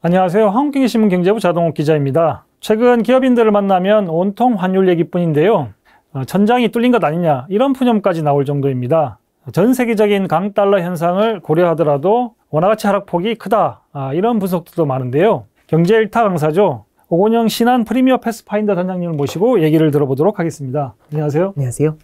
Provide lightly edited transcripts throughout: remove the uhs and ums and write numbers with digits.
안녕하세요. 한국경제신문 경제부 자동욱 기자입니다. 최근 기업인들을 만나면 온통 환율 얘기뿐인데요. 천장이 뚫린 것 아니냐 이런 푸념까지 나올 정도입니다. 전 세계적인 강달러 현상을 고려하더라도 원화가치 하락폭이 크다 이런 분석도 많은데요. 경제 일타 강사죠. 오건영 신한 프리미어 패스파인더 단장님을 모시고 얘기를 들어보도록 하겠습니다. 안녕하세요. 안녕하세요.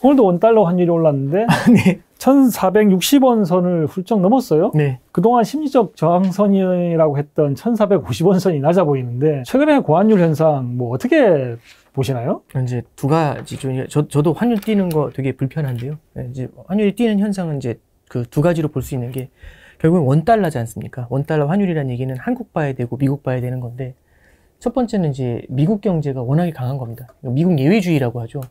오늘도 원달러 환율이 올랐는데 네. 1460원 선을 훌쩍 넘었어요. 네. 그동안 심리적 저항선이라고 했던 1450원 선이 낮아 보이는데 최근에 고환율 현상 뭐 어떻게 보시나요? 이제 두 가지죠. 저도 환율 뛰는 거 되게 불편한데요. 이제 환율이 뛰는 현상은 이제 그 두 가지로 볼 수 있는 게 결국은 원달러지 않습니까? 원달러 환율이라는 얘기는 한국 봐야 되고 미국 봐야 되는 건데 첫 번째는 이제 미국 경제가 워낙에 강한 겁니다. 미국 예외주의라고 하죠.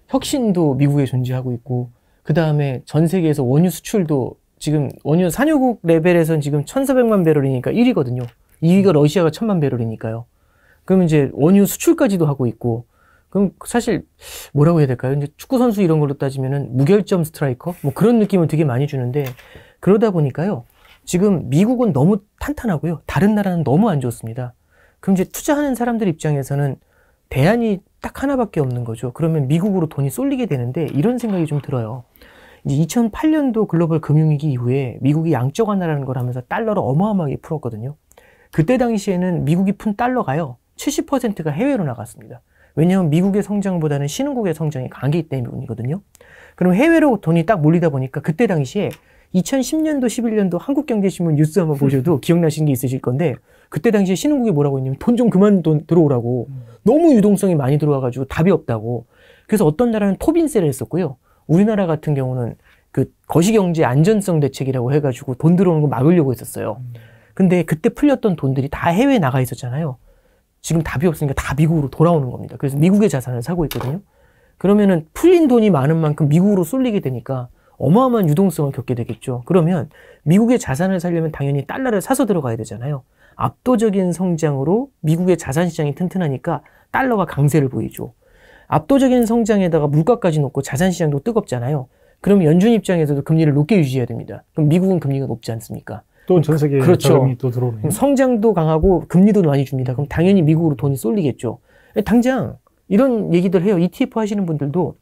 혁신도 미국에 존재하고 있고 그 다음에 전 세계에서 원유 수출도 지금 원유 산유국 레벨에서는 지금 1400만 배럴이니까 1위거든요. 2위가 러시아가 1000만 배럴이니까요. 그럼 이제 원유 수출까지도 하고 있고 그럼 사실 뭐라고 해야 될까요? 이제 축구 선수 이런 걸로 따지면은 무결점 스트라이커 뭐 그런 느낌을 되게 많이 주는데 그러다 보니까요. 지금 미국은 너무 탄탄하고요. 다른 나라는 너무 안 좋습니다. 그럼 이제 투자하는 사람들 입장에서는 대안이 딱 하나밖에 없는 거죠. 그러면 미국으로 돈이 쏠리게 되는데 이런 생각이 좀 들어요. 이제 2008년도 글로벌 금융위기 이후에 미국이 양적 완화라는 걸 하면서 달러를 어마어마하게 풀었거든요. 그때 당시에는 미국이 푼 달러가요. 70%가 해외로 나갔습니다. 왜냐하면 미국의 성장보다는 신흥국의 성장이 강하기 때문이거든요. 그럼 해외로 돈이 딱 몰리다 보니까 그때 당시에 2010년도, 11년도 한국경제신문 뉴스 한번 보셔도 기억나시는 게 있으실 건데 그때 당시에 신흥국이 뭐라고 했냐면 돈 좀 그만 들어오라고 너무 유동성이 많이 들어와가지고 답이 없다고. 그래서 어떤 나라는 토빈세를 했었고요. 우리나라 같은 경우는 그 거시경제 안전성 대책이라고 해가지고 돈 들어오는 거 막으려고 했었어요. 근데 그때 풀렸던 돈들이 다 해외에 나가 있었잖아요. 지금 답이 없으니까 다 미국으로 돌아오는 겁니다. 그래서 미국의 자산을 사고 있거든요. 그러면은 풀린 돈이 많은 만큼 미국으로 쏠리게 되니까 어마어마한 유동성을 겪게 되겠죠. 그러면 미국의 자산을 살려면 당연히 달러를 사서 들어가야 되잖아요. 압도적인 성장으로 미국의 자산 시장이 튼튼하니까 달러가 강세를 보이죠. 압도적인 성장에다가 물가까지 높고 자산 시장도 뜨겁잖아요. 그럼 연준 입장에서도 금리를 높게 유지해야 됩니다. 그럼 미국은 금리가 높지 않습니까? 또 전 세계에 그렇죠. 자금이 또 들어오네요. 성장도 강하고 금리도 많이 줍니다. 그럼 당연히 미국으로 돈이 쏠리겠죠. 당장 이런 얘기들 해요. ETF 하시는 분들도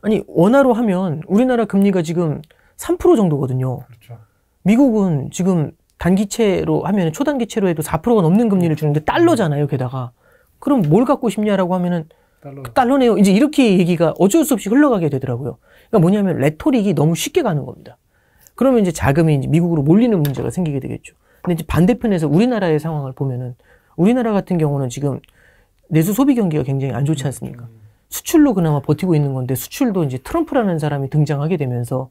아니 원화로 하면 우리나라 금리가 지금 3% 정도거든요. 그렇죠. 미국은 지금 단기채로 하면 초단기채로 해도 4%가 넘는 금리를 주는데 달러잖아요. 게다가 그럼 뭘 갖고 싶냐라고 하면은 달러네요. 이제 이렇게 얘기가 어쩔 수 없이 흘러가게 되더라고요. 그러니까 뭐냐면 레토릭이 너무 쉽게 가는 겁니다. 그러면 이제 자금이 이제 미국으로 몰리는 문제가 생기게 되겠죠. 근데 이제 반대편에서 우리나라의 상황을 보면은 우리나라 같은 경우는 지금 내수 소비 경기가 굉장히 안 좋지 않습니까? 수출로 그나마 버티고 있는 건데 수출도 이제 트럼프라는 사람이 등장하게 되면서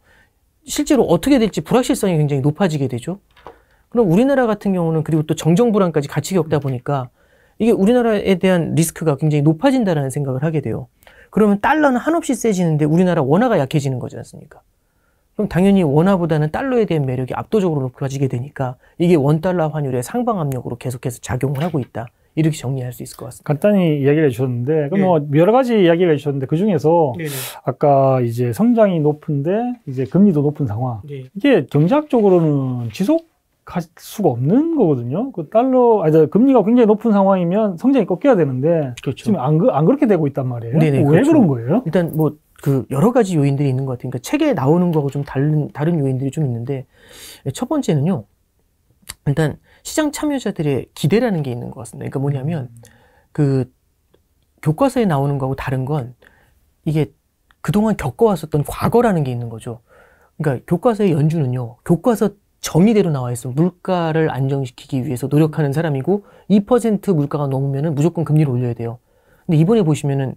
실제로 어떻게 될지 불확실성이 굉장히 높아지게 되죠. 그럼 우리나라 같은 경우는 그리고 또 정정 불안까지 같이 겪다 보니까 이게 우리나라에 대한 리스크가 굉장히 높아진다는 생각을 하게 돼요. 그러면 달러는 한없이 세지는데 우리나라 원화가 약해지는 거지 않습니까? 그럼 당연히 원화보다는 달러에 대한 매력이 압도적으로 높아지게 되니까 이게 원달러 환율의 상방 압력으로 계속해서 작용을 하고 있다. 이렇게 정리할 수 있을 것 같습니다. 간단히 이야기를 해주셨는데, 그럼 뭐 여러 가지 이야기를 해주셨는데 그 중에서 아까 이제 성장이 높은데 이제 금리도 높은 상황, 이게 경제학적으로는 지속할 수가 없는 거거든요. 그 금리가 굉장히 높은 상황이면 성장이 꺾여야 되는데 그렇죠. 지금 안 그렇게 되고 있단 말이에요. 왜 그렇죠. 그런 거예요? 일단 뭐 그 여러 가지 요인들이 있는 것 같아요. 그러니까 책에 나오는 거하고 좀 다른 요인들이 좀 있는데 첫 번째는요. 일단 시장 참여자들의 기대라는 게 있는 것 같습니다. 그러니까 뭐냐면 그 교과서에 나오는 거하고 다른 건 이게 그동안 겪어왔었던 과거라는 게 있는 거죠. 그러니까 교과서의 연준은요. 교과서 정의대로 나와 있어. 물가를 안정시키기 위해서 노력하는 사람이고 2% 물가가 넘으면은 무조건 금리를 올려야 돼요. 근데 이번에 보시면은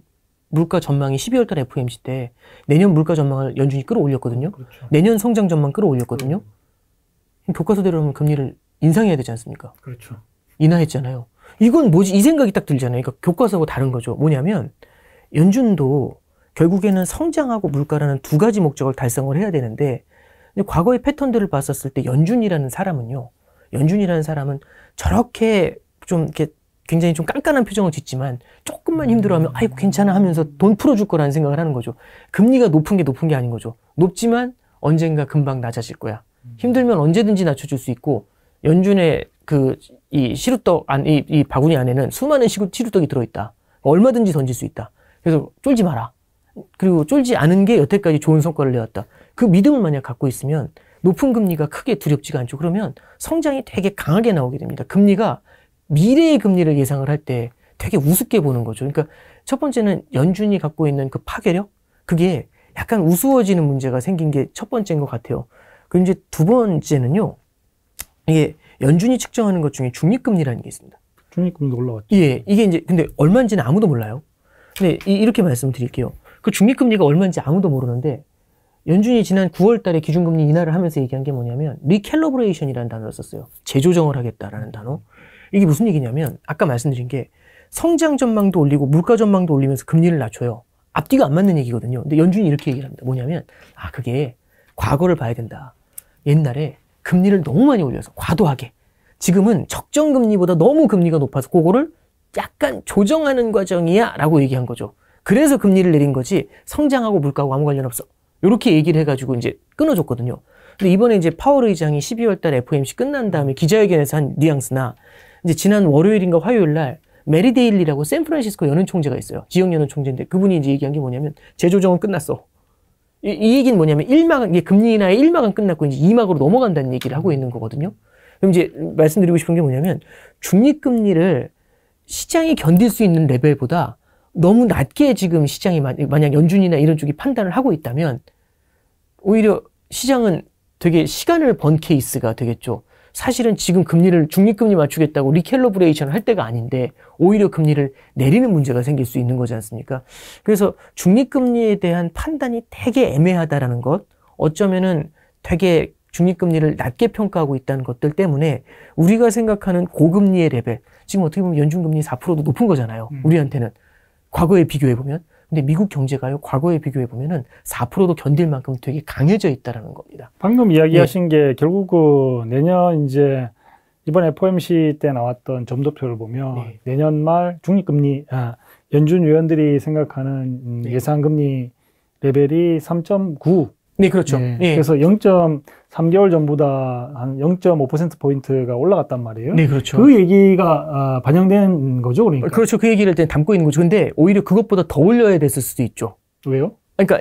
물가 전망이 12월 달 FOMC 때 내년 물가 전망을 연준이 끌어올렸거든요. 그렇죠. 내년 성장 전망 끌어올렸거든요. 교과서대로 하면 금리를 인상해야 되지 않습니까? 그렇죠. 인하했잖아요. 이건 뭐지? 이 생각이 딱 들잖아요. 그러니까 교과서하고 다른 거죠. 뭐냐면 연준도 결국에는 성장하고 물가라는 두 가지 목적을 달성을 해야 되는데 과거의 패턴들을 봤었을 때 연준이라는 사람은 저렇게 좀 이렇게 굉장히 좀 깐깐한 표정을 짓지만 조금만 힘들어하면 아이고 괜찮아 하면서 돈 풀어줄 거라는 생각을 하는 거죠. 금리가 높은 게 아닌 거죠. 높지만 언젠가 금방 낮아질 거야. 힘들면 언제든지 낮춰줄 수 있고 연준의 이 시루떡 이 바구니 안에는 수많은 시루떡이 들어있다. 얼마든지 던질 수 있다. 그래서 쫄지 마라. 그리고 쫄지 않은 게 여태까지 좋은 성과를 내왔다. 그 믿음을 만약 갖고 있으면 높은 금리가 크게 두렵지가 않죠. 그러면 성장이 되게 강하게 나오게 됩니다. 금리가 미래의 금리를 예상을 할 때 되게 우습게 보는 거죠. 그러니까 첫 번째는 연준이 갖고 있는 그 파괴력, 그게 약간 우스워지는 문제가 생긴 게 첫 번째인 것 같아요. 그리고 이제 두 번째는요, 이게 연준이 측정하는 것 중에 중립금리라는 게 있습니다. 중립금리도 올라왔죠. 예, 이게 이제 근데 얼마인지는 아무도 몰라요. 근데 이렇게 말씀드릴게요. 그 중립금리가 얼마인지 아무도 모르는데 연준이 지난 9월 달에 기준금리 인하를 하면서 얘기한 게 뭐냐면 리캘러브레이션이라는 단어를 썼어요. 재조정을 하겠다라는 단어. 이게 무슨 얘기냐면 아까 말씀드린 게 성장 전망도 올리고 물가 전망도 올리면서 금리를 낮춰요. 앞뒤가 안 맞는 얘기거든요. 근데 연준이 이렇게 얘기를 합니다. 뭐냐면 그게 과거를 봐야 된다. 옛날에 금리를 너무 많이 올려서 과도하게. 지금은 적정 금리보다 너무 금리가 높아서 그거를 약간 조정하는 과정이야 라고 얘기한 거죠. 그래서 금리를 내린 거지 성장하고 물가하고 아무 관련 없어. 이렇게 얘기를 해가지고 이제 끊어줬거든요. 근데 이번에 이제 파월 의장이 12월 달 FOMC 끝난 다음에 기자회견에서 한 뉘앙스나 이제 지난 월요일인가 화요일 날 메리 데일리라고 샌프란시스코 연은 총재가 있어요. 지역 연은 총재인데 그분이 이제 얘기한 게 뭐냐면 재조정은 끝났어. 이 얘기는 뭐냐면 1막은 이게 금리 인하의 1막은 끝났고 이제 2막으로 넘어간다는 얘기를 하고 있는 거거든요. 그럼 이제 말씀드리고 싶은 게 뭐냐면 중립금리를 시장이 견딜 수 있는 레벨보다 너무 낮게 지금 시장이 만약 연준이나 이런 쪽이 판단을 하고 있다면 오히려 시장은 되게 시간을 번 케이스가 되겠죠. 사실은 지금 금리를 중립금리 맞추겠다고 리캘러브레이션을 할 때가 아닌데 오히려 금리를 내리는 문제가 생길 수 있는 거지 않습니까? 그래서 중립금리에 대한 판단이 되게 애매하다라는 것, 어쩌면은 되게 중립금리를 낮게 평가하고 있다는 것들 때문에 우리가 생각하는 고금리의 레벨, 지금 어떻게 보면 연준금리 4%도 높은 거잖아요. 우리한테는. 과거에 비교해보면. 근데 미국 경제가요, 과거에 비교해보면은 4%도 견딜 만큼 되게 강해져 있다는 겁니다. 방금 이야기하신 게 결국 그 내년 이제 이번 FOMC 때 나왔던 점도표를 보면 내년 말 중립금리, 연준 위원들이 생각하는 예상금리 레벨이 3.9. 네, 그렇죠. 그래서 0.3개월 전보다 한 0.5%포인트가 올라갔단 말이에요. 네, 그렇죠. 그 얘기가 반영된 거죠, 그러니까. 그렇죠. 그 얘기를 일단 담고 있는 거죠. 근데 오히려 그것보다 더 올려야 됐을 수도 있죠. 왜요? 그러니까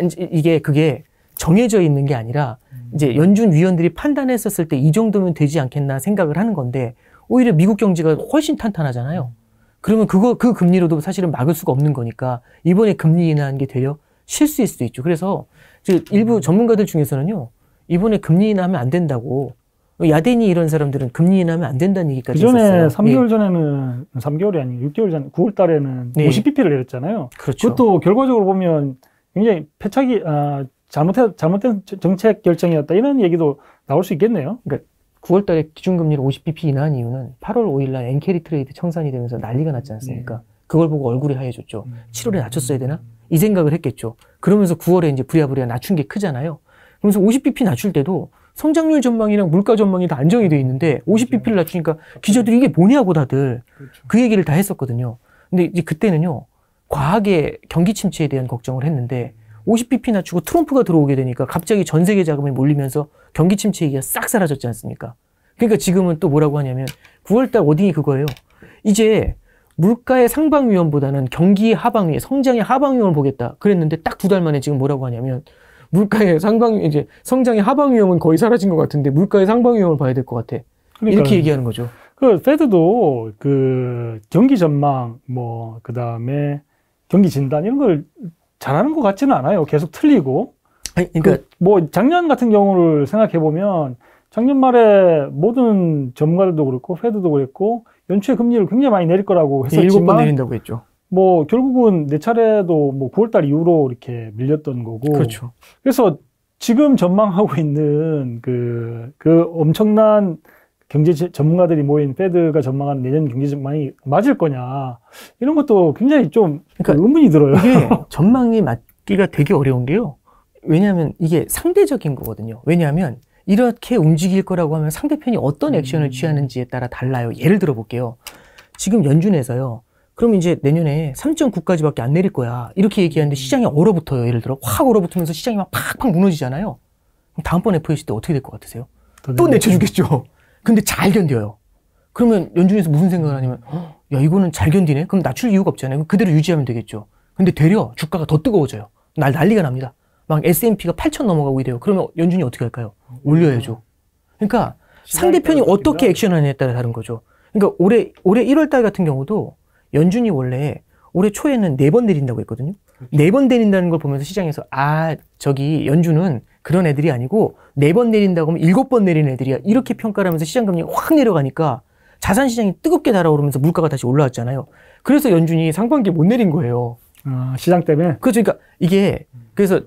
그게 정해져 있는 게 아니라 이제 연준 위원들이 판단했었을 때 이 정도면 되지 않겠나 생각을 하는 건데 오히려 미국 경제가 훨씬 탄탄하잖아요. 그러면 그 금리로도 사실은 막을 수가 없는 거니까 이번에 금리 인하한 게 되려 실수일 수도 있죠. 그래서 일부 전문가들 중에서는요, 이번에 금리 인하하면 안 된다고, 야대니 이런 사람들은 금리 인하하면 안 된다는 얘기까지 했었어요. 3개월 전에는, 3개월이 아니고 6개월 전, 9월 달에는 50bp를 내렸잖아요. 그렇죠. 그것도 결과적으로 보면 굉장히 패착이, 잘못된 정책 결정이었다. 이런 얘기도 나올 수 있겠네요. 그러니까 9월 달에 기준금리를 50bp 인하한 이유는 8월 5일 날 엔캐리 트레이드 청산이 되면서 난리가 났지 않습니까? 그걸 보고 얼굴이 하얘졌죠. 7월에 낮췄어야 되나? 이 생각을 했겠죠. 그러면서 9월에 이제 부랴부랴 낮춘 게 크잖아요. 그러면서 50bp 낮출 때도 성장률 전망이랑 물가 전망이 다 안정이 돼 있는데 50bp를 낮추니까 기자들이 이게 뭐냐고 다들 그 얘기를 다 했었거든요. 근데 이제 그때는요, 과하게 경기 침체에 대한 걱정을 했는데 50bp 낮추고 트럼프가 들어오게 되니까 갑자기 전 세계 자금이 몰리면서 경기 침체 얘기가 싹 사라졌지 않습니까? 그러니까 지금은 또 뭐라고 하냐면 9월달 워딩이 그거예요. 이제 물가의 상방 위험보다는 경기의 하방 위험, 성장의 하방 위험을 보겠다. 그랬는데 딱 2달 만에 지금 뭐라고 하냐면 물가의 이제 성장의 하방 위험은 거의 사라진 것 같은데 물가의 상방 위험을 봐야 될 것 같아. 그러니까 이렇게 얘기하는 거죠. 그 페드도 그 경기 전망, 그 다음에 경기 진단 이런 걸 잘하는 것 같지는 않아요. 계속 틀리고. 아니, 그러니까 작년 같은 경우를 생각해 보면 작년 말에 모든 전문가들도 그렇고 페드도 그랬고 연초에 금리를 굉장히 많이 내릴 거라고 했었지만 7번 내린다고 했죠. 결국은 내 차례도 9월달 이후로 이렇게 밀렸던 거고. 그렇죠. 그래서 지금 전망하고 있는 그 엄청난 경제 전문가들이 모인 페드가 전망하는 내년 경제 전망이 맞을 거냐 이런 것도 굉장히 좀 그러니까 의문이 들어요. 이게 전망이 맞기가 되게 어려운 게요. 왜냐하면 이게 상대적인 거거든요. 왜냐하면 이렇게 움직일 거라고 하면 상대편이 어떤 액션을 취하는지에 따라 달라요. 예를 들어 볼게요. 지금 연준에서요. 그럼 이제 내년에 3.9까지밖에 안 내릴 거야. 이렇게 얘기하는데 시장이 얼어붙어요. 예를 들어 확 얼어붙으면서 시장이 막 팍팍 무너지잖아요. 그럼 다음번 FOMC 때 어떻게 될 것 같으세요? 또 내쳐주겠죠. 근데 잘 견뎌요. 그러면 연준에서 무슨 생각을 하냐면 야 이거는 잘 견디네? 그럼 낮출 이유가 없잖아요. 그럼 그대로 유지하면 되겠죠. 근데 되려 주가가 더 뜨거워져요. 난리가 납니다. 막 S&P가 8,000 넘어가고 이래요. 그러면 연준이 어떻게 할까요? 올려야죠. 그러니까 상대편이 어떻게 액션하느냐에 따라 다른 거죠. 그러니까 올해 1월 달 같은 경우도 연준이 원래 올해 초에는 4번 내린다고 했거든요. 그렇죠. 4번 내린다는 걸 보면서 시장에서 저기 연준은 그런 애들이 아니고 4번 내린다고 하면 7번 내리는 애들이야. 이렇게 평가를 하면서 시장 금리가 확 내려가니까 자산 시장이 뜨겁게 달아오르면서 물가가 다시 올라왔잖아요. 그래서 연준이 상반기에 못 내린 거예요. 시장 때문에? 그렇죠. 그러니까 이게 그래서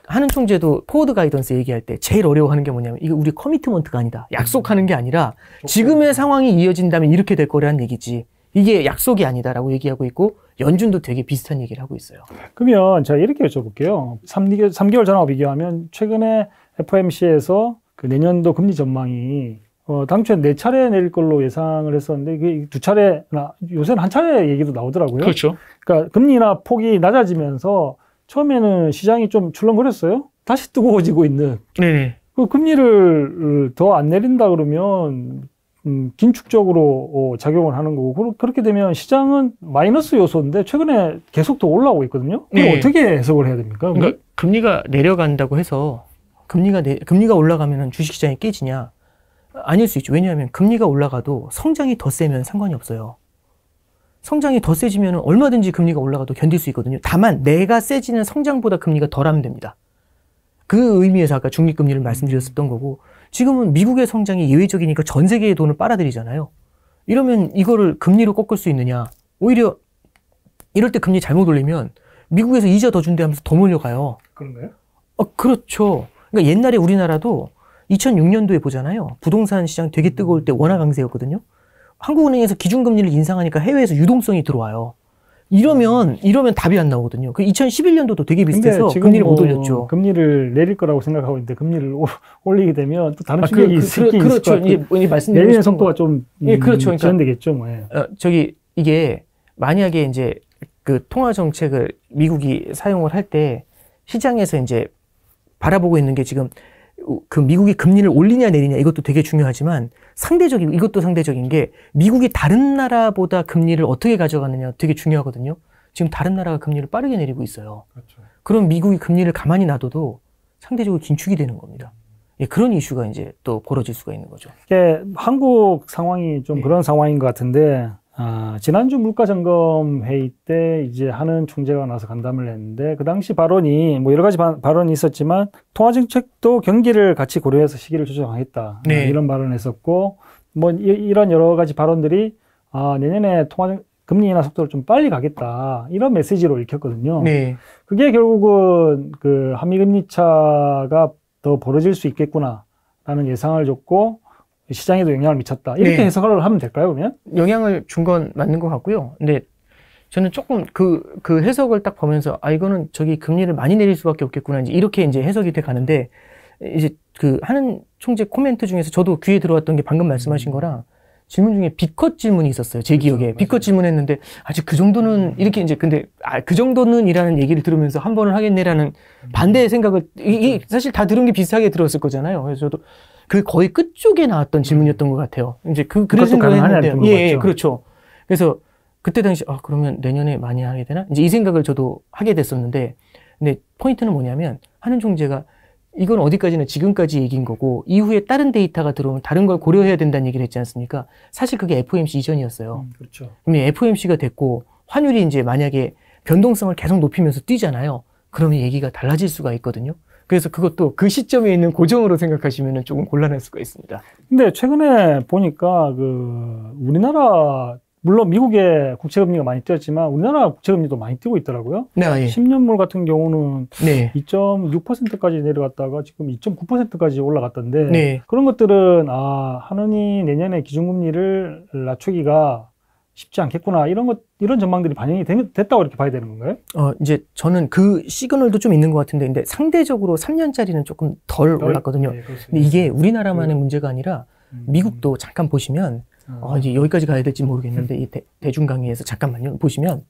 하는 총재도 포워드 가이던스 얘기할 때 제일 어려워하는 게 뭐냐면 이거 우리 커미트먼트가 아니다. 약속하는 게 아니라 지금의 상황이 이어진다면 이렇게 될 거라는 얘기지. 이게 약속이 아니다라고 얘기하고 있고 연준도 되게 비슷한 얘기를 하고 있어요. 그러면 제가 이렇게 여쭤볼게요. 3개월 전하고 비교하면 최근에 FOMC에서 그 내년도 금리 전망이 당초에 4차례 내릴 걸로 예상을 했었는데 이게 2차례나 요새는 1차례 얘기도 나오더라고요. 그렇죠. 그러니까 금리나 폭이 낮아지면서 처음에는 시장이 좀 출렁거렸어요. 다시 뜨거워지고 있는. 네네. 그 금리를 더 안 내린다 그러면 긴축적으로 작용을 하는 거고 그렇게 되면 시장은 마이너스 요소인데 최근에 계속 더 올라오고 있거든요. 그럼 네. 어떻게 해석을 해야 됩니까? 그러니까 금리가 내려간다고 해서 금리가 올라가면 주식시장이 깨지냐? 아닐 수 있죠. 왜냐하면 금리가 올라가도 성장이 더 세면 상관이 없어요. 성장이 더 세지면 얼마든지 금리가 올라가도 견딜 수 있거든요. 다만 내가 세지는 성장보다 금리가 덜하면 됩니다. 그 의미에서 아까 중립금리를 말씀드렸었던 거고 지금은 미국의 성장이 예외적이니까 전 세계의 돈을 빨아들이잖아요. 이러면 이거를 금리로 꺾을 수 있느냐. 오히려 이럴 때 금리 잘못 올리면 미국에서 이자 더 준대 하면서 더 몰려가요. 그런가요? 그렇죠. 그러니까 옛날에 우리나라도 2006년도에 보잖아요. 부동산 시장 되게 뜨거울 때 원화 강세였거든요. 한국은행에서 기준금리를 인상하니까 해외에서 유동성이 들어와요. 이러면 답이 안 나오거든요. 그 2011년도도 되게 비슷해서 금리를 못 올렸죠. 금리를 내릴 거라고 생각하고 있는데 금리를 올리게 되면 또 다른 충격이 있을 그렇죠. 이게 내리는 속도가 좀 그렇죠. 지연되겠죠. 뭐. 이게 만약에 이제 그 통화 정책을 미국이 사용을 할 때 시장에서 이제 바라보고 있는 게 지금 그 미국이 금리를 올리냐 내리냐 이것도 되게 중요하지만 이것도 상대적인 게 미국이 다른 나라보다 금리를 어떻게 가져가느냐 되게 중요하거든요. 지금 다른 나라가 금리를 빠르게 내리고 있어요. 그렇죠. 그럼 미국이 금리를 가만히 놔둬도 상대적으로 긴축이 되는 겁니다. 예, 그런 이슈가 이제 또 벌어질 수가 있는 거죠. 이게 한국 상황이 좀 그런 상황인 것 같은데 지난주 물가점검 회의 때 이제 하는 총재가 나서 간담을 했는데 그 당시 발언이 뭐 여러 가지 발언이 있었지만 통화정책도 경기를 같이 고려해서 시기를 조정하겠다. 네. 이런 발언을 했었고 뭐 이런 여러 가지 발언들이 내년에 금리 인하 속도를 좀 빨리 가겠다. 이런 메시지로 읽혔거든요. 네. 그게 결국은 그 한미금리 차가 더 벌어질 수 있겠구나라는 예상을 줬고 시장에도 영향을 미쳤다. 이렇게 네. 해석을 하면 될까요, 그러면? 영향을 준 건 맞는 것 같고요. 근데 저는 조금 그 해석을 딱 보면서 이거는 저기 금리를 많이 내릴 수밖에 없겠구나. 이렇게 이제 해석이 돼 가는데 이제 그 하는 총재 코멘트 중에서 저도 귀에 들어왔던 게 방금 말씀하신 거랑 질문 중에 B컷 질문이 있었어요. 제 기억에. B컷 질문했는데 아직 그 정도는 이렇게 이제 근데 그 정도는 이라는 얘기를 들으면서 한 번을 하겠네라는 반대의 생각을 이게 사실 다 들은 게 비슷하게 들었을 거잖아요. 그래서 저도 그 거의 끝쪽에 나왔던 질문이었던 것 같아요. 이제 그래서 생각했는데 예, 그렇죠. 그래서 그때 당시 그러면 내년에 많이 하게 되나? 이제 이 생각을 저도 하게 됐었는데 근데 포인트는 뭐냐면 하는 총재가 이건 어디까지나 지금까지 얘기인 거고 이후에 다른 데이터가 들어오면 다른 걸 고려해야 된다는 얘기를 했지 않습니까? 사실 그게 FOMC 이전이었어요. 그렇죠. 그럼 FOMC가 됐고 환율이 이제 만약에 변동성을 계속 높이면서 뛰잖아요. 그러면 얘기가 달라질 수가 있거든요. 그래서 그것도 그 시점에 있는 고정으로 생각하시면 조금 곤란할 수가 있습니다. 근데 최근에 보니까 우리나라 물론 미국의 국채금리가 많이 뛰었지만 우리나라 국채금리도 많이 뛰고 있더라고요. 네, 예. 10년물 같은 경우는 네. 2.6%까지 내려갔다가 지금 2.9%까지 올라갔던데 네. 그런 것들은 하느니 내년에 기준금리를 낮추기가 쉽지 않겠구나 이런 전망들이 반영이 됐다고 이렇게 봐야 되는 건가요? 이제 저는 그 시그널도 좀 있는 것 같은데 근데 상대적으로 3년짜리는 조금 덜 올랐거든요. 네, 근데 이게 우리나라만의 문제가 아니라 미국도 잠깐 보시면 이제 여기까지 가야 될지 모르겠는데 이 대중 강의에서 잠깐만요. 보시면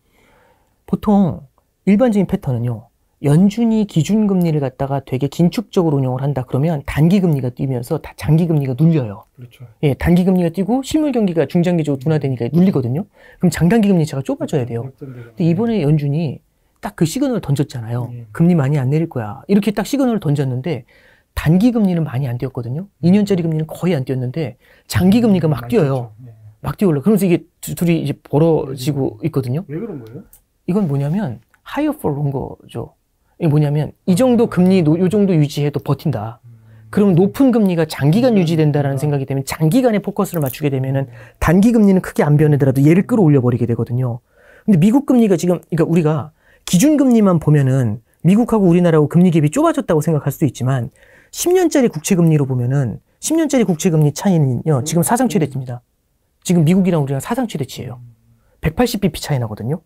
보통 일반적인 패턴은요. 연준이 기준금리를 갖다가 되게 긴축적으로 운영을 한다 그러면 단기금리가 뛰면서 다 장기금리가 눌려요. 그렇죠. 예, 단기금리가 뛰고 실물 경기가 중장기적으로 둔화되니까 눌리거든요. 그럼 장단기금리 차가 좁아져야 돼요. 근데 이번에 연준이 딱 그 시그널을 던졌잖아요. 금리 많이 안 내릴 거야. 이렇게 딱 시그널을 던졌는데 단기금리는 많이 안 뛰었거든요. 2년짜리 금리는 거의 안 뛰었는데 장기금리가 막 뛰어요. 막 뛰어올라. 그러면서 이게 둘이 이제 벌어지고 있거든요. 왜 그런 거예요? 이건 뭐냐면 higher for longer죠. 이게 뭐냐면 이 정도 금리 요 정도 유지해도 버틴다. 그럼 높은 금리가 장기간 유지된다라는 생각이 되면 장기간에 포커스를 맞추게 되면은 단기 금리는 크게 안 변하더라도 얘를 끌어올려 버리게 되거든요. 근데 미국 금리가 지금 그러니까 우리가 기준 금리만 보면은 미국하고 우리나라하고 금리 갭이 좁아졌다고 생각할 수도 있지만 10년짜리 국채 금리로 보면은 10년짜리 국채 금리 차이는요. 지금 사상 최대치입니다. 지금 미국이랑 우리랑 사상 최대치예요. 180bp 차이 나거든요.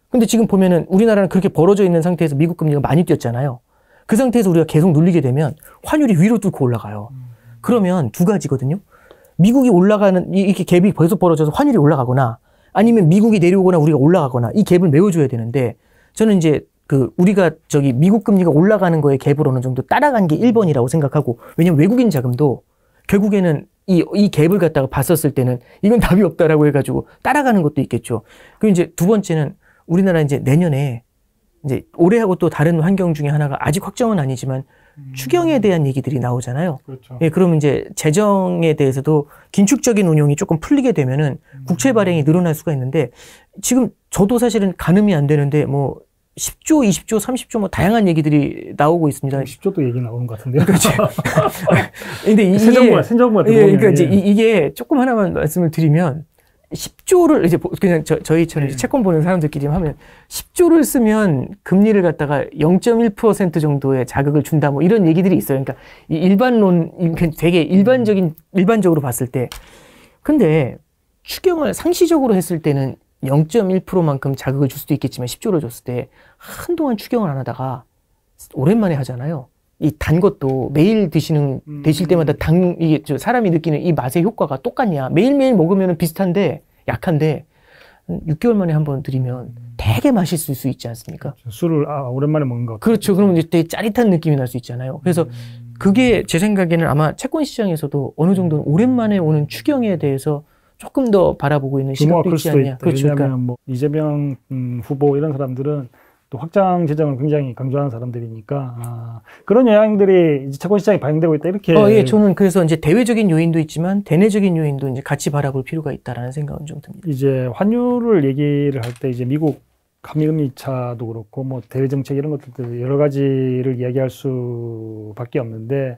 근데 지금 보면은 우리나라는 그렇게 벌어져 있는 상태에서 미국 금리가 많이 뛰었잖아요. 그 상태에서 우리가 계속 눌리게 되면 환율이 위로 뚫고 올라가요. 그러면 두 가지거든요. 미국이 올라가는 이렇게 갭이 계속 벌어져서 환율이 올라가거나 아니면 미국이 내려오거나 우리가 올라가거나 이 갭을 메워줘야 되는데 저는 이제 우리가 미국 금리가 올라가는 거에 갭을 어느 정도 따라간 게 1번이라고 생각하고 왜냐면 외국인 자금도 결국에는 이 갭을 갖다가 봤었을 때는 이건 답이 없다라고 해가지고 따라가는 것도 있겠죠. 그리고 이제 두 번째는 우리나라 이제 내년에 이제 올해하고 또 다른 환경 중에 하나가 아직 확정은 아니지만 추경에 대한 얘기들이 나오잖아요. 그렇죠. 예, 그러면 이제 재정에 대해서도 긴축적인 운용이 조금 풀리게 되면은 국채 발행이 늘어날 수가 있는데 지금 저도 사실은 가늠이 안 되는데 뭐 10조, 20조, 30조 뭐 다양한 얘기들이 나오고 있습니다. 10조도 얘기 나오는 것 같은데요. 그렇죠. 근데 이게 새 정부가 예, 그러니까 이제 이게 조금 하나만 말씀을 드리면 10조를 이제 그냥 저희처럼 이제 채권 보는 사람들끼리 하면 10조를 쓰면 금리를 갖다가 0.1% 정도의 자극을 준다 뭐 이런 얘기들이 있어요. 그러니까 이 일반론 되게 일반적으로 봤을 때 근데 추경을 상시적으로 했을 때는 0.1%만큼 자극을 줄 수도 있겠지만 10조를 줬을 때 한동안 추경을 안 하다가 오랜만에 하잖아요. 이 단 것도 매일 드실 때마다 이게 사람이 느끼는 이 맛의 효과가 똑같냐. 매일매일 먹으면 비슷한데 약한데 6개월 만에 한번 드리면 되게 맛있을 수 있지 않습니까? 술을 오랜만에 먹는 것 같아요. 그렇죠. 그러면 이제 되게 짜릿한 느낌이 날 수 있잖아요. 그래서 그게 제 생각에는 아마 채권 시장에서도 어느 정도는 오랜만에 오는 추경에 대해서 조금 더 바라보고 있는 시각도 있지 않냐. 그렇죠. 왜냐하면 뭐 이재명 후보 이런 사람들은 또 확장 재정을 굉장히 강조하는 사람들이니까 그런 영향들이 이제 채권 시장에 반영되고 있다 이렇게. 예, 저는 그래서 이제 대외적인 요인도 있지만 대내적인 요인도 이제 같이 바라볼 필요가 있다라는 생각은 좀 듭니다. 이제 환율을 얘기를 할 때 이제 미국 감리금리 차도 그렇고 뭐 대외 정책 이런 것들도 여러 가지를 이야기할 수밖에 없는데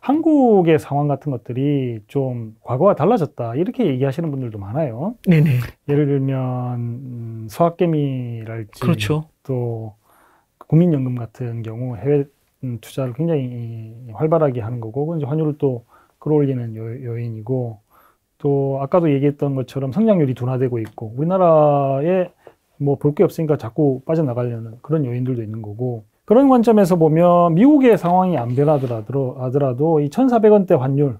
한국의 상황 같은 것들이 좀 과거와 달라졌다 이렇게 얘기하시는 분들도 많아요. 네네. 예를 들면 서학개미랄지 그렇죠. 또 국민연금 같은 경우 해외 투자를 굉장히 활발하게 하는 거고 이제 환율을 또 끌어올리는 요인이고 또 아까도 얘기했던 것처럼 성장률이 둔화되고 있고 우리나라에 뭐 볼 게 없으니까 자꾸 빠져나가려는 그런 요인들도 있는 거고 그런 관점에서 보면 미국의 상황이 안 변하더라도 이 1,400원대 환율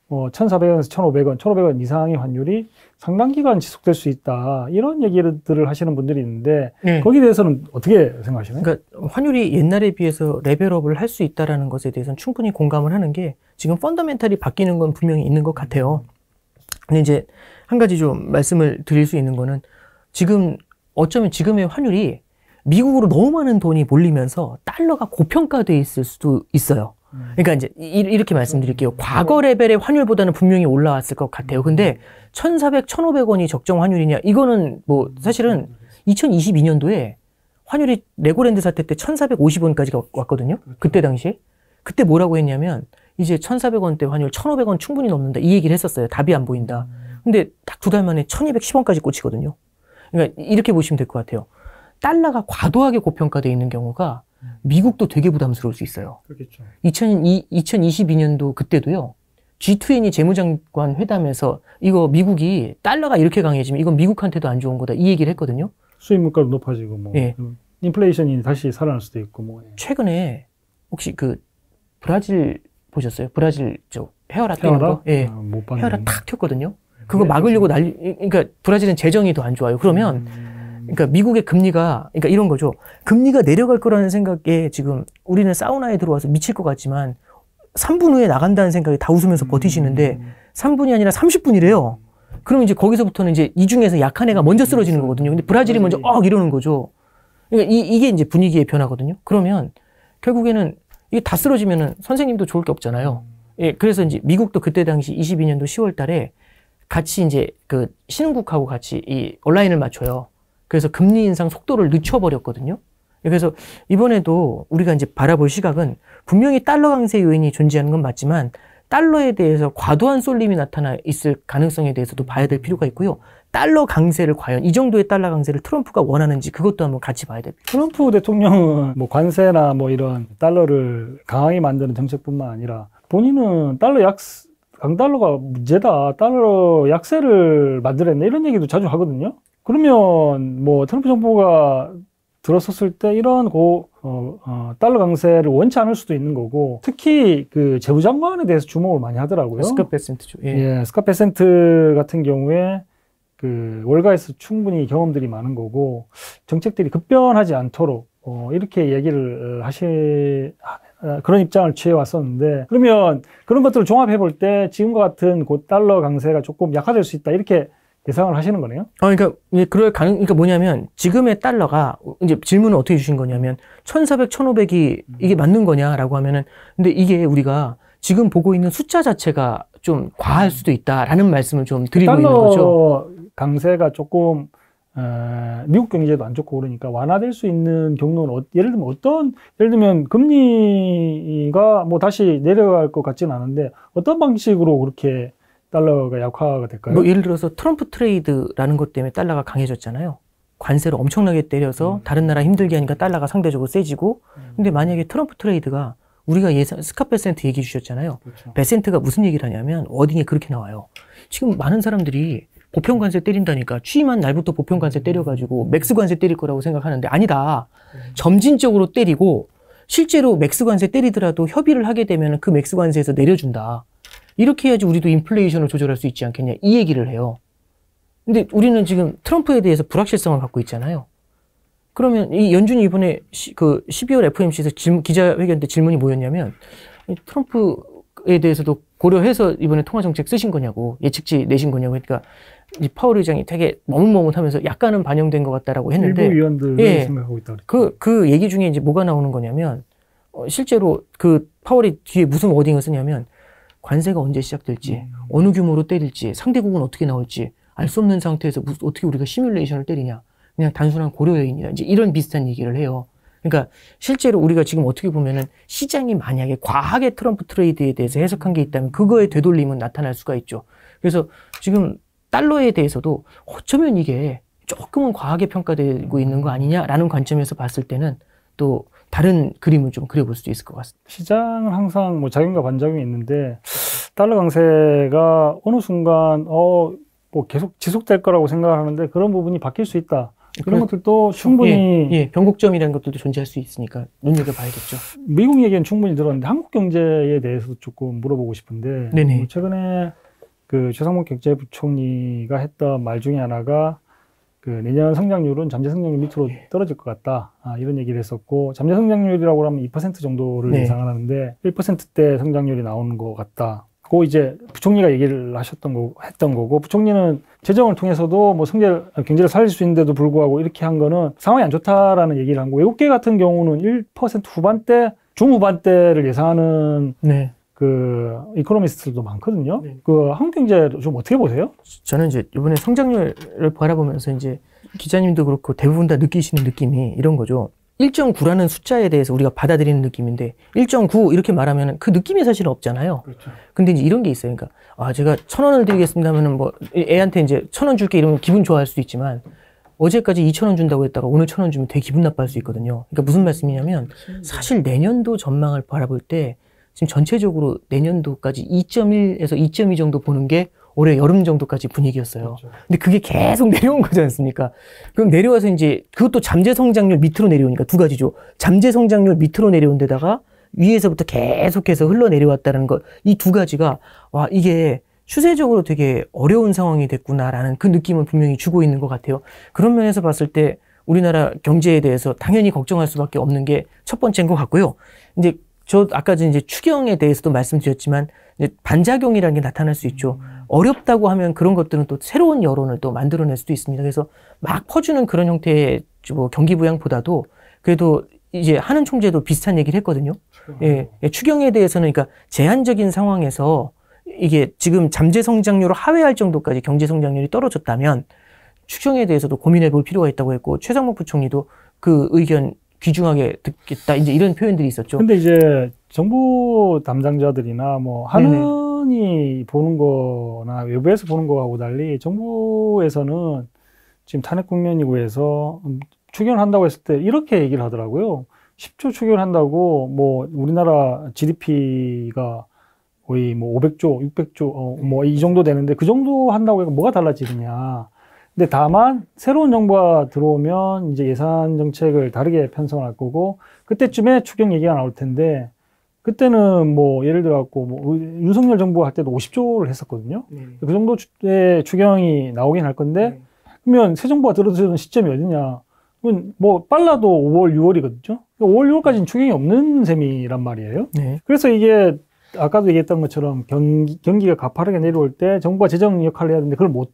1,400원에서 1,500원, 1,500원 이상의 환율이 상당 기간 지속될 수 있다. 이런 얘기들을 하시는 분들이 있는데 거기에 대해서는 어떻게 생각하시나요? 그러니까 환율이 옛날에 비해서 레벨업을 할 수 있다라는 것에 대해서는 충분히 공감을 하는 게 지금 펀더멘탈이 바뀌는 건 분명히 있는 것 같아요. 근데 이제 한 가지 좀 말씀을 드릴 수 있는 거는 어쩌면 지금의 환율이 미국으로 너무 많은 돈이 몰리면서 달러가 고평가돼 있을 수도 있어요. 그러니까 이제 이렇게 말씀드릴게요. 과거 레벨의 환율보다는 분명히 올라왔을 것 같아요. 근데 1,400, 1,500원이 적정 환율이냐? 이거는 뭐 사실은 2022년도에 환율이 레고랜드 사태 때 1,450원까지 왔거든요. 그때 당시에. 그때 뭐라고 했냐면 이제 1,400원대 환율 1,500원 충분히 넘는다. 이 얘기를 했었어요. 답이 안 보인다. 근데 딱 2달 만에 1,210원까지 꽂히거든요. 그러니까 이렇게 보시면 될 것 같아요. 달러가 과도하게 고평가되어 있는 경우가 미국도 되게 부담스러울 수 있어요. 그렇겠죠. 2022년도 그때도요. G20 재무장관 회담에서 이거 미국이 달러가 이렇게 강해지면 이건 미국한테도 안 좋은 거다. 이 얘기를 했거든요. 수입 물가도 높아지고 뭐 예. 인플레이션이 다시 살아날 수도 있고 뭐. 최근에 혹시 브라질 보셨어요? 브라질 헤어라 떼는 거? 예. 못 봤는데. 헤어라 탁 튀었거든요. 그거 막으려고 그러니까 브라질은 재정이 더 안 좋아요. 그러면 그러니까 미국의 금리가, 그러니까 이런 거죠. 금리가 내려갈 거라는 생각에 지금 우리는 사우나에 들어와서 미칠 것 같지만 3분 후에 나간다는 생각에 다 웃으면서 버티시는데 3분이 아니라 30분이래요. 그럼 이제 거기서부터는 이제 이 중에서 약한 애가 먼저 쓰러지는 거거든요. 근데 브라질이 먼저 이러는 거죠. 그러니까 이게 이제 분위기의 변화거든요. 그러면 결국에는 이게 다 쓰러지면은 선생님도 좋을 게 없잖아요. 예, 그래서 이제 미국도 그때 당시 22년도 10월 달에 같이 이제 그 신흥국하고 같이 이 온라인을 맞춰요. 그래서 금리 인상 속도를 늦춰버렸거든요. 그래서 이번에도 우리가 이제 바라볼 시각은 분명히 달러 강세 요인이 존재하는 건 맞지만 달러에 대해서 과도한 쏠림이 나타나 있을 가능성에 대해서도 봐야 될 필요가 있고요. 달러 강세를 과연 이 정도의 달러 강세를 트럼프가 원하는지 그것도 한번 같이 봐야 됩니다. 트럼프 대통령은 뭐 관세나 뭐 이런 달러를 강하게 만드는 정책뿐만 아니라 본인은 강달러가 문제다, 달러 약세를 만들었네 이런 얘기도 자주 하거든요. 그러면 뭐 트럼프 정부가 들어섰을 때 이런 달러 강세를 원치 않을 수도 있는 거고, 특히 그 재무장관에 대해서 주목을 많이 하더라고요. 스캇 베센트죠. 예, 스캇 베센트 같은 경우에 그 월가에서 충분히 경험들이 많은 거고 정책들이 급변하지 않도록 이렇게 얘기를 그런 입장을 취해 왔었는데, 그러면 그런 것들을 종합해 볼 때 지금과 같은 달러 강세가 조금 약화될 수 있다 이렇게 예상을 하시는 거네요. 그러니까 그러니까 뭐냐면 지금의 달러가 이제 질문을 어떻게 주신 거냐면 1,400, 1,500이 이게 맞는 거냐라고 하면은, 근데 이게 우리가 지금 보고 있는 숫자 자체가 좀 과할 수도 있다라는 말씀을 좀 드리고 있는 거죠. 강세가 조금 미국 경제도 안 좋고 그러니까 완화될 수 있는 경로는 예를 들면 금리가 뭐 다시 내려갈 것 같지는 않은데 어떤 방식으로 그렇게 달러가 약화가 될까요? 뭐 예를 들어서 트럼프 트레이드라는 것 때문에 달러가 강해졌잖아요. 관세를 엄청나게 때려서 다른 나라 힘들게 하니까 달러가 상대적으로 세지고, 근데 만약에 트럼프 트레이드가 우리가 스캇 베센트 얘기해 주셨잖아요. 그렇죠. 베센트가 무슨 얘기를 하냐면 워딩이 그렇게 나와요. 지금 많은 사람들이 보편 관세 때린다니까 취임한 날부터 보편 관세 때려가지고 맥스 관세 때릴 거라고 생각하는데 아니다. 점진적으로 때리고 실제로 맥스 관세 때리더라도 협의를 하게 되면 그 맥스 관세에서 내려준다. 이렇게 해야지 우리도 인플레이션을 조절할 수 있지 않겠냐 이 얘기를 해요. 근데 우리는 지금 트럼프에 대해서 불확실성을 갖고 있잖아요. 그러면 이 연준이 이번에 12월 FOMC에서 기자회견 때 질문이 뭐였냐면 트럼프에 대해서도 고려해서 이번에 통화정책 쓰신 거냐고, 예측치 내신 거냐고. 그러니까 이 파월 의장이 되게 머뭇머뭇하면서 약간은 반영된 것 같다라고 했는데, 일부 위원들이 생각하고 있다. 그 얘기 중에 이제 뭐가 나오는 거냐면 실제로 그 파월이 뒤에 무슨 워딩을 쓰냐면 관세가 언제 시작될지, 어느 규모로 때릴지, 상대국은 어떻게 나올지 알 수 없는 상태에서 어떻게 우리가 시뮬레이션을 때리냐. 그냥 단순한 고려 요인이다. 이제 이런 비슷한 얘기를 해요. 그러니까 실제로 우리가 지금 어떻게 보면은 시장이 만약에 과하게 트럼프 트레이드에 대해서 해석한 게 있다면 그거의 되돌림은 나타날 수가 있죠. 그래서 지금 달러에 대해서도 어쩌면 이게 조금은 과하게 평가되고 있는 거 아니냐라는 관점에서 봤을 때는 또 다른 그림을 좀 그려볼 수도 있을 것 같습니다. 시장은 항상 뭐 작용과 반작용이 있는데 달러 강세가 어느 순간 뭐 계속 지속될 거라고 생각을 하는데 그런 부분이 바뀔 수 있다. 이런 것들도 충분히 변곡점이라는 것들도 존재할 수 있으니까 눈여겨봐야겠죠. 미국 얘기는 충분히 들었는데 한국 경제에 대해서 조금 물어보고 싶은데, 네네. 최근에 그 최상목 경제부총리가 했던 말 중에 하나가 그 내년 성장률은 잠재 성장률 밑으로 떨어질 것 같다. 이런 얘기를 했었고, 잠재 성장률이라고 하면 2% 정도를 예상을 하는데 1%대 성장률이 나오는 것 같다. 그 이제 부총리가 얘기를 했던 거고, 부총리는 재정을 통해서도 뭐 경제를 살릴 수 있는데도 불구하고 이렇게 한 거는 상황이 안 좋다라는 얘기를 한 거고, 외국계 같은 경우는 1% 후반대, 중후반대를 예상하는 그 이코노미스트들도 많거든요. 그 한국 경제 좀 어떻게 보세요? 저는 이제 이번에 성장률을 바라보면서 이제 기자님도 그렇고 대부분 다 느끼시는 느낌이 이런 거죠. 1.9라는 숫자에 대해서 우리가 받아들이는 느낌인데 1.9 이렇게 말하면 그 느낌이 사실은 없잖아요. 그렇죠. 근데 이제 이런 게 있어요. 그러니까 제가 1,000원을 드리겠습니다 하면은 뭐 애한테 이제 1,000원 줄게 이러면 기분 좋아할 수도 있지만 어제까지 2,000원 준다고 했다가 오늘 1,000원 주면 되게 기분 나빠할 수 있거든요. 그러니까 무슨 말씀이냐면 사실 내년도 전망을 바라볼 때 지금 전체적으로 내년도까지 2.1에서 2.2 정도 보는 게 올해 여름 정도까지 분위기였어요. 그렇죠. 근데 그게 계속 내려온 거지 않습니까? 그럼 내려와서 이제 그것도 잠재 성장률 밑으로 내려오니까 두 가지죠. 잠재 성장률 밑으로 내려온 데다가 위에서부터 계속해서 흘러내려왔다는 것. 이 두 가지가 이게 추세적으로 되게 어려운 상황이 됐구나라는 그 느낌을 분명히 주고 있는 것 같아요. 그런 면에서 봤을 때 우리나라 경제에 대해서 당연히 걱정할 수밖에 없는 게 첫 번째인 것 같고요. 이제 저 아까 이제 추경에 대해서도 말씀드렸지만 이제 반작용이라는 게 나타날 수 있죠. 어렵다고 하면 그런 것들은 또 새로운 여론을 또 만들어낼 수도 있습니다. 그래서 막 퍼주는 그런 형태의 뭐 경기 부양보다도 그래도 이제 하는 총재도 비슷한 얘기를 했거든요. 예, 추경에 대해서는 그러니까 제한적인 상황에서 이게 지금 잠재 성장률을 하회할 정도까지 경제 성장률이 떨어졌다면 추경에 대해서도 고민해 볼 필요가 있다고 했고 최상목 부총리도 그 의견 귀중하게 듣겠다 이제 이런 표현들이 있었죠. 근데 이제 정부 담당자들이나 뭐 한은이 보는 거나 외부에서 보는 거하고 달리 정부에서는 지금 탄핵 국면이고 해서 추경을 한다고 했을 때 이렇게 얘기를 하더라고요. 10조 추경을 한다고 뭐 우리나라 GDP가 거의 뭐 500조, 600조 뭐 이 정도 되는데 그 정도 한다고 해서 뭐가 달라지느냐. 근데 다만 새로운 정부가 들어오면 이제 예산 정책을 다르게 편성할 거고 그때쯤에 추경 얘기가 나올 텐데 그때는 뭐 예를 들어 갖고 뭐 윤석열 정부 할 때도 50조를 했었거든요. 그 정도의 추경이 나오긴 할 건데 그러면 새 정부가 들어서는 시점이 어디냐? 뭐 빨라도 5월, 6월이거든요. 5월, 6월까지는 추경이 없는 셈이란 말이에요. 그래서 이게 아까도 얘기했던 것처럼 경기가 가파르게 내려올 때 정부가 재정 역할을 해야 되는데 그걸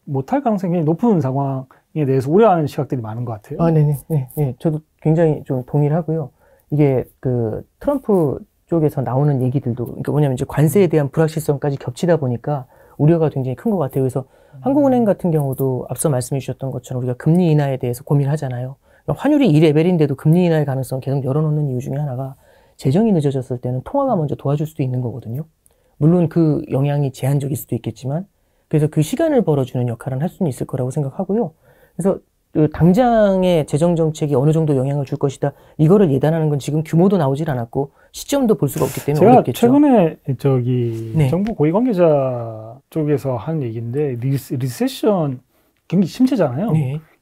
못할 가능성이 굉장히 높은 상황에 대해서 우려하는 시각들이 많은 것 같아요. 네. 저도 굉장히 좀 동의를 하고요. 이게 그 트럼프 쪽에서 나오는 얘기들도 그러니까 뭐냐면 이제 관세에 대한 불확실성까지 겹치다 보니까 우려가 굉장히 큰 것 같아요. 그래서 한국은행 같은 경우도 앞서 말씀해 주셨던 것처럼 우리가 금리 인하에 대해서 고민하잖아요. 환율이 2레벨인데도 금리 인하의 가능성을 계속 열어놓는 이유 중에 하나가 재정이 늦어졌을 때는 통화가 먼저 도와줄 수도 있는 거거든요. 물론 그 영향이 제한적일 수도 있겠지만 그래서 그 시간을 벌어주는 역할은 할 수는 있을 거라고 생각하고요. 그래서 그 당장의 재정 정책이 어느 정도 영향을 줄 것이다. 이거를 예단하는 건 지금 규모도 나오질 않았고 시점도 볼 수가 없기 때문에 제가 어렵겠죠. 최근에 정부 고위 관계자 쪽에서 한 얘기인데 리세션 경기 침체잖아요.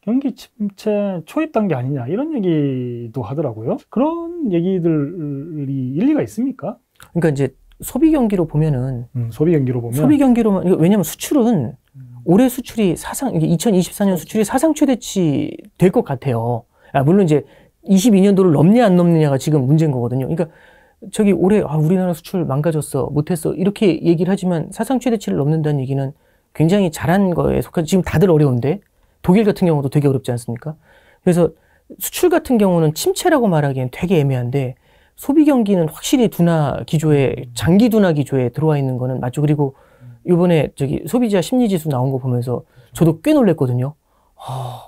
경기 침체 초입 단계 아니냐 이런 얘기도 하더라고요. 그런 얘기들이 일리가 있습니까? 그러니까 이제 소비 경기로 보면은 소비 경기로만 왜냐면 수출은 올해 수출이 이게 2024년 수출이 사상 최대치 될 것 같아요. 물론 이제 22년도를 넘냐 안 넘느냐가 지금 문제인 거거든요. 그러니까 저기 올해 우리나라 수출 망가졌어 못했어 이렇게 얘기를 하지만 사상 최대치를 넘는다는 얘기는 굉장히 잘한 거에 속하지. 지금 다들 어려운데 독일 같은 경우도 되게 어렵지 않습니까? 그래서 수출 같은 경우는 침체라고 말하기엔 되게 애매한데 소비 경기는 확실히 장기 둔화 기조에 들어와 있는 거는 맞죠. 그리고 이번에 저기 소비자 심리지수 나온 거 보면서 저도 꽤 놀랬거든요.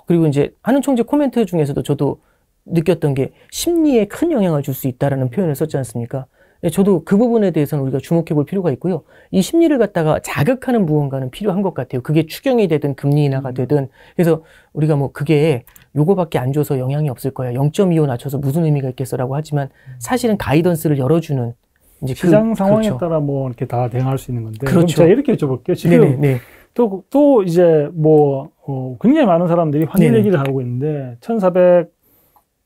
그리고 이제 하는 총재 코멘트 중에서도 저도 느꼈던 게 심리에 큰 영향을 줄 수 있다라는 표현을 썼지 않습니까? 저도 그 부분에 대해서는 우리가 주목해 볼 필요가 있고요. 이 심리를 갖다가 자극하는 무언가는 필요한 것 같아요. 그게 추경이 되든 금리 인하가 되든. 그래서 우리가 뭐 그게 요거밖에 안 줘서 영향이 없을 거야. 0.25 낮춰서 무슨 의미가 있겠어라고 하지만 사실은 가이던스를 열어주는 이제 시장 상황에 따라 뭐 이렇게 다 대응할 수 있는 건데. 그렇죠. 그럼 제가 이렇게 여쭤볼게요. 지금 또 이제 뭐 굉장히 많은 사람들이 환율 얘기를 하고 있는데 1,400원,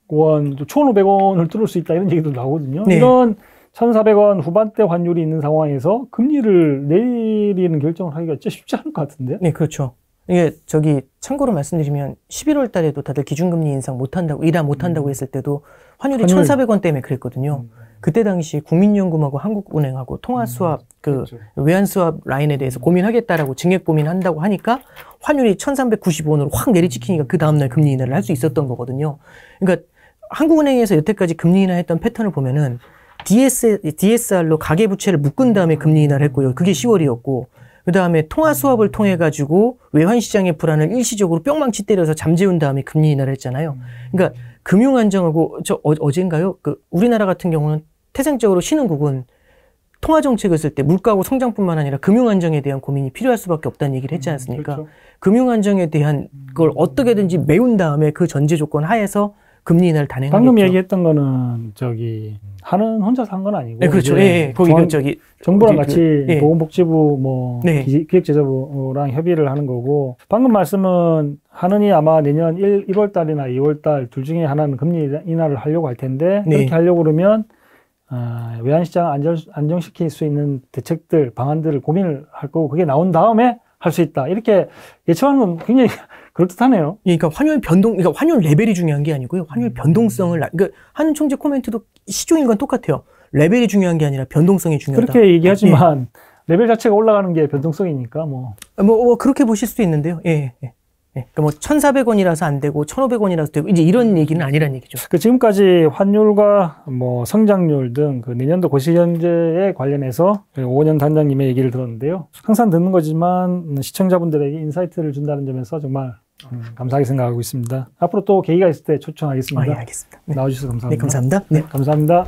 1,500원을 뚫을 수 있다 이런 얘기도 나오거든요. 이런 1,400원 후반대 환율이 있는 상황에서 금리를 내리는 결정을 하기가 진짜 쉽지 않을 것 같은데. 네, 그렇죠. 이게 참고로 말씀드리면 11월 달에도 다들 기준금리 인상 못한다고 했을 때도 환율이 1,400원 때문에 그랬거든요. 그때 당시 국민연금하고 한국은행하고 통화수합 외환수합 라인에 대해서 고민하겠다라고 증액 고민한다고 하니까 환율이 1,395원으로 확 내리찍히니까 그 다음날 금리 인하를 할 수 있었던 거거든요. 그러니까 한국은행에서 여태까지 금리 인하했던 패턴을 보면은 DSR로 가계부채를 묶은 다음에 금리 인하를 했고요. 그게 10월이었고 그 다음에 통화수합을 통해 가지고 외환시장의 불안을 일시적으로 뿅망치 때려서 잠재운 다음에 금리 인하를 했잖아요. 그러니까 금융안정하고 어젠가요? 우리나라 같은 경우는 태생적으로 신흥국은 통화정책을 쓸 때 물가하고 성장뿐만 아니라 금융안정에 대한 고민이 필요할 수밖에 없다는 얘기를 했지 않습니까? 그렇죠. 금융안정에 대한 걸 어떻게든지 메운 다음에 그 전제 조건 하에서 금리 인하를 단행하겠죠. 방금 얘기했던 거는 하는 혼자서 한 건 아니고. 네, 그렇죠. 거기 정부랑 같이 보건복지부 기획재정부랑 협의를 하는 거고. 방금 말씀은 하느니 아마 내년 1월 달이나 2월 달 둘 중에 하나는 금리 인하를 하려고 할 텐데 그렇게 하려고 그러면 외환시장 안정시킬 수 있는 대책들, 방안들을 고민을 할 거고 그게 나온 다음에 할 수 있다. 이렇게 예측하는 건 굉장히 그럴듯하네요. 그러니까 그러니까 환율 레벨이 중요한 게 아니고요. 환율 변동성을, 그러니까 한 총재 코멘트도 시종인 건 똑같아요. 레벨이 중요한 게 아니라 변동성이 중요하다. 그렇게 얘기하지만 레벨 자체가 올라가는 게 변동성이니까 그렇게 보실 수도 있는데요. 예. 그러니까 1,400원이라서 안 되고 1,500원이라서 되고 이제 이런 얘기는 아니란 얘기죠. 지금까지 환율과 성장률 등 그 내년도 고시현재에 관련해서 5년 단장님의 얘기를 들었는데요. 항상 듣는 거지만 시청자분들에게 인사이트를 준다는 점에서 정말 감사하게 생각하고 있습니다. 앞으로 또 계기가 있을 때 초청하겠습니다. 예, 알겠습니다. 네. 나와주셔서 감사합니다. 네, 감사합니다. 네. 감사합니다.